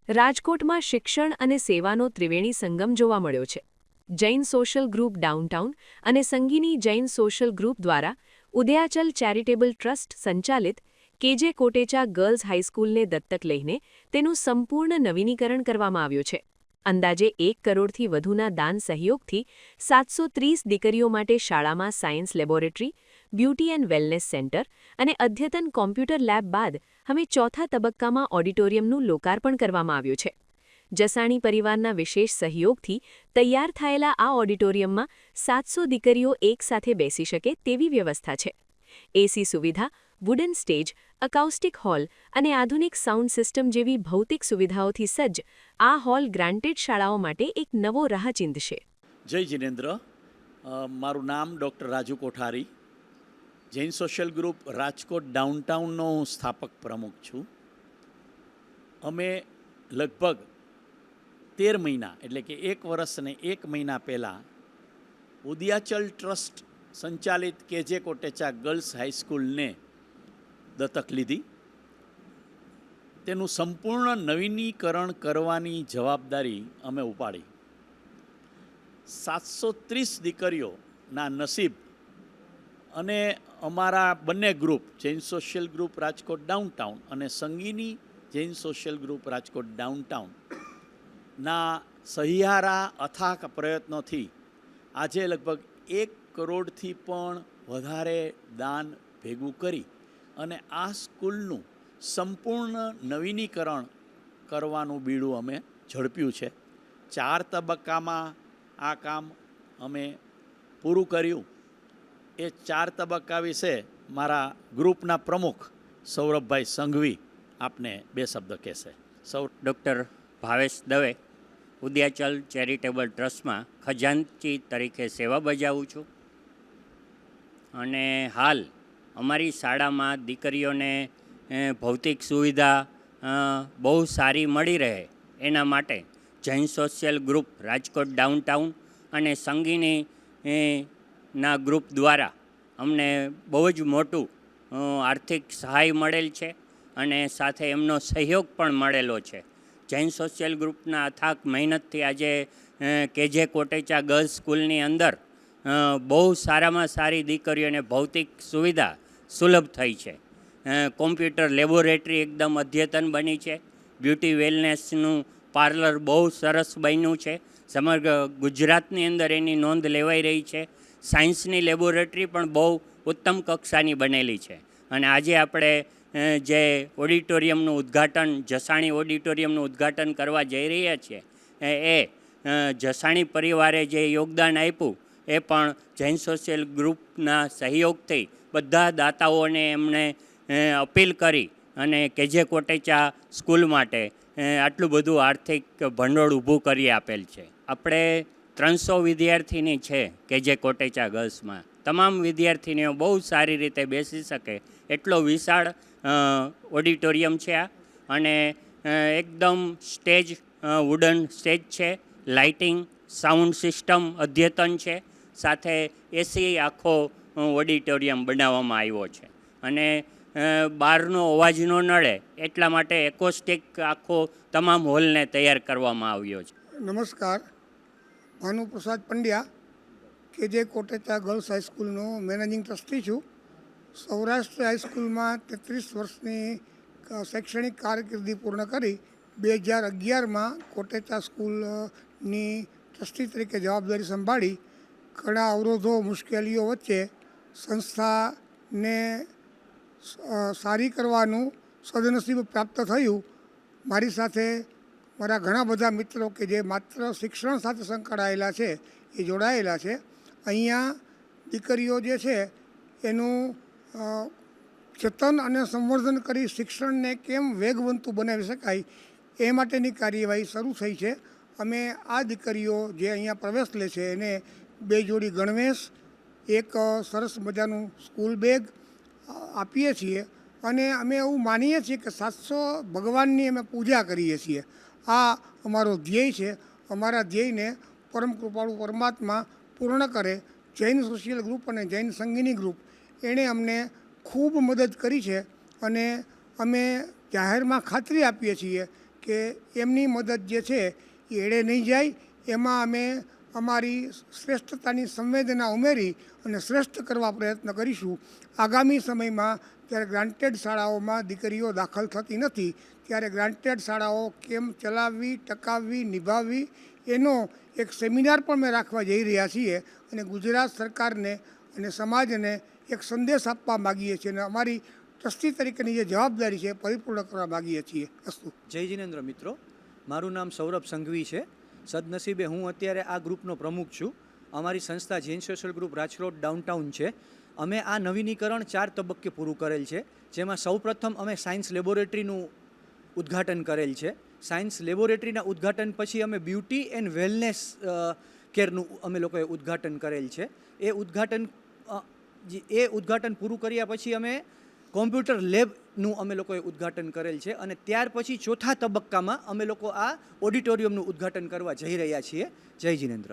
રાજકોટમાં શિક્ષણ અને સેવાનો ત્રિવેણી સંગમ જોવા મળ્યો છે. જૈન સોશિયલ ગ્રુપ ડાઉનટાઉન અને સંગીની જૈન સોશિયલ ગ્રુપ દ્વારા ઉદયાચલ ચેરિટેબલ ટ્રસ્ટ સંચાલિત કેજે કોટેચા ગર્લ્સ હાઈસ્કૂલને દત્તક લઈને તેનું સંપૂર્ણ નવીનીકરણ કરવામાં આવ્યું છે. અંદાજે 1 કરોડથી વધુના દાન સહયોગથી 730 દીકરીઓ માટે શાળામાં science laboratory, beauty and wellness centre અને અદ્યતન કોમ્પ્યુટર લેબ બાદ હવે ચોથા તબક્કામાં ઓડિટોરિયમનું લોકાર્પણ કરવામાં આવ્યું છે. જસાણી પરિવારના વિશેષ સહયોગથી તૈયાર થયેલા આ ઓડિટોરિયમમાં 700 દીકરીઓ એકસાથે બેસી શકે તેવી વ્યવસ્થા છે. એસી સુવિધા, વુડન સ્ટેજ, અકાઉસ્ટિક હોલ અને આધુનિક સાઉન્ડ સિસ્ટમ જેવી ભૌતિક સુવિધાઓથી સજ્જ આ હોલ ગ્રાન્ટેડ શાળાઓ માટે એક નવો રાહ ચીંધશે. જય જિનેન્દ્ર. મારું નામ ડૉક્ટર રાજુ કોઠારી. જૈન સોશિયલ ગ્રુપ રાજકોટ ડાઉનટાઉનનો હું સ્થાપક પ્રમુખ છું. અમે લગભગ 13 મહિના એટલે કે 1 વર્ષ અને 1 મહિના પહેલાં ઉદયાચલ ટ્રસ્ટ સંચાલિત કેજે કોટેચા ગર્લ્સ હાઈસ્કૂલને દત્તક લીધી. તેનું સંપૂર્ણ નવીનીકરણ કરવાની જવાબદારી અમે ઉપાડી. 730 દીકરીઓના નસીબ અને અમારા બંને group Jain social group Rajkot downtown અને સંગીની જૈન સોશિયલ ગ્રુપ રાજકોટ ડાઉનટાઉનના સહિયારા અથાક પ્રયત્નોથી આજે લગભગ 1 કરોડથી પણ વધારે દાન ભેગું કરી અને આ સ્કૂલનું સંપૂર્ણ નવીનીકરણ કરવાનું બીડું અમે ઝડપ્યું છે. 4 તબક્કામાં આ કામ અમે પૂરું કર્યું. એ 4 તબક્કા વિશે મારા ગ્રુપના પ્રમુખ સૌરભભાઈ સંઘવી આપને 2 શબ્દ કહેશે. ડૉક્ટર ભાવેશ દવે, ઉદયાચલ ચેરિટેબલ ટ્રસ્ટમાં ખજાનચી તરીકે સેવા બજાવું છું અને હાલ અમારી શાળામાં દીકરીઓને ભૌતિક સુવિધા બહુ સારી મળી રહે એના માટે Jain social group Rajkot downtown અને સંગીની ના ગ્રુપ દ્વારા અમને બહુ જ મોટું આર્થિક સહાય મળેલ છે અને સાથે એમનો સહયોગ પણ મળેલો છે. જૈન સોશિયલ ગ્રુપના અથાક મહેનતથી આજે કેજે કોટેચા ગર્લ્સ સ્કૂલની અંદર બહુ સારામાં સારી દીકરીઓને ભૌતિક સુવિધા સુલભ થઈ છે. કોમ્પ્યુટર લેબોરેટરી એકદમ અદ્યતન બની છે. બ્યુટી વેલનેસનું પાર્લર બહુ સરસ બન્યું છે. સમગ્ર ગુજરાતની અંદર એની નોંધ લેવાઈ રહી છે. સાયન્સની લેબોરેટરી પણ બહુ ઉત્તમ કક્ષાની બનેલી છે. અને આજે આપણે જે ઓડિટોરિયમનું ઉદ્ઘાટન જસાણી ઓડિટોરિયમનું ઉદ્ઘાટન કરવા જઈ રહ્યા છીએ એ જસાણી પરિવારે જે યોગદાન આપ્યું એ પણ જૈન સોશિયલ ગ્રુપના સહયોગથી બધા દાતાઓને એમણે અપીલ કરી અને કેજે કોટેચા સ્કૂલ માટે આટલું બધું આર્થિક ભંડોળ ઊભું કરી આપેલ છે. આપણે 300 વિદ્યાર્થીની છે કેજે કોટેચા ગર્લ્સમાં. તમામ વિદ્યાર્થીનીઓ બહુ સારી રીતે બેસી શકે એટલો વિશાળ ઓડિટોરિયમ છે આ. અને એકદમ સ્ટેજ વુડન સ્ટેજ છે, લાઇટિંગ, સાઉન્ડ સિસ્ટમ અદ્યતન છે, સાથે એસી આખો ઓડિટોરિયમ બનાવવામાં આવ્યો છે અને બહારનો અવાજ ન નડે એટલા માટે એકોસ્ટિક આખો તમામ હોલને તૈયાર કરવામાં આવ્યો છે. નમસ્કાર, ભાનુપ્રસાદ પંડ્યા, કેજે કોટેચા ગર્લ્સ હાઈસ્કૂલનો મેનેજિંગ ટ્રસ્ટી છું. સૌરાષ્ટ્ર હાઈસ્કૂલમાં 33 વર્ષની શૈક્ષણિક કારકિર્દી પૂર્ણ કરી 2011માં કોટેચા સ્કૂલની ટ્રસ્ટી તરીકે જવાબદારી સંભાળી. ઘણા અવરોધો, મુશ્કેલીઓ વચ્ચે સંસ્થાને સારી કરવાનું સદનસીબ પ્રાપ્ત થયું. મારી સાથે મારા ઘણા બધા મિત્રો કે જે માત્ર શિક્ષણ સાથે સંકળાયેલા છે એ જોડાયેલા છે. અહીંયા દીકરીઓ જે છે એનું જતન અને સંવર્ધન કરી શિક્ષણને કેમ વેગવંતું બનાવી શકાય એ માટેની કાર્યવાહી શરૂ થઈ છે. અમે આ દીકરીઓ જે અહીંયા પ્રવેશ લે છે એને 2 જોડી ગણવેશ, એક સરસ મજાનું સ્કૂલ બેગ આપીએ છીએ અને અમે એવું માનીએ છીએ કે 700 ભગવાનની અમે પૂજા કરીએ છીએ. આ અમારો ધ્યેય છે. અમારા ધ્યેયને પરમ કૃપાળુ પરમાત્મા પૂર્ણ કરે. જૈન સોશિયલ ગ્રુપ અને જૈન સંગીની ગ્રુપ એણે અમને ખૂબ મદદ કરી છે અને અમે જાહેરમાં ખાતરી આપીએ છીએ કે એમની મદદ જે છે એ એળે નહીં જાય. એમાં અમે અમારી શ્રેષ્ઠતાની સંવેદના ઉમેરી અને શ્રેષ્ઠ કરવા પ્રયત્ન કરીશું. આગામી સમયમાં જ્યારે ગ્રાન્ટેડ શાળાઓમાં દીકરીઓ દાખલ થતી નથી ત્યારે ગ્રાન્ટેડ શાળાઓ કેમ ચલાવવી, ટકાવવી, નિભાવવી એનો એક સેમિનાર પણ અમે રાખવા જઈ રહ્યા છીએ અને ગુજરાત સરકારને અને સમાજને એક સંદેશ આપવા માગીએ છીએ અને અમારી ટ્રસ્ટી તરીકેની જે જવાબદારી છે એ પરિપૂર્ણ કરવા માગીએ છીએ. અસ્તુ. જય જિનેન્દ્ર મિત્રો, મારું નામ સૌરભ સંઘવી છે. સદનસીબે હું અત્યારે આ ગ્રુપનો પ્રમુખ છું. અમારી સંસ્થા Jain social group Rajkot downtown છે. અમે આ નવીનીકરણ 4 તબક્કે પૂરું કરેલ છે, જેમાં સૌપ્રથમ અમે સાયન્સ લેબોરેટરીનું ઉદ્ઘાટન કરેલ છે. સાયન્સ લેબોરેટરીના ઉદ્ઘાટન પછી અમે બ્યુટી એન્ડ વેલનેસ કેરનું અમે લોકોએ ઉદ્ઘાટન કરેલ છે. એ ઉદ્ઘાટન પૂરું કર્યા પછી અમે કોમ્પ્યુટર લેબનું અમે લોકોએ ઉદ્ઘાટન કરેલ છે અને ત્યાર પછી ચોથા તબક્કામાં અમે લોકો આ ઓડિટોરિયમનું ઉદ્ઘાટન કરવા જઈ રહ્યા છીએ. જય જિનેન્દ્ર.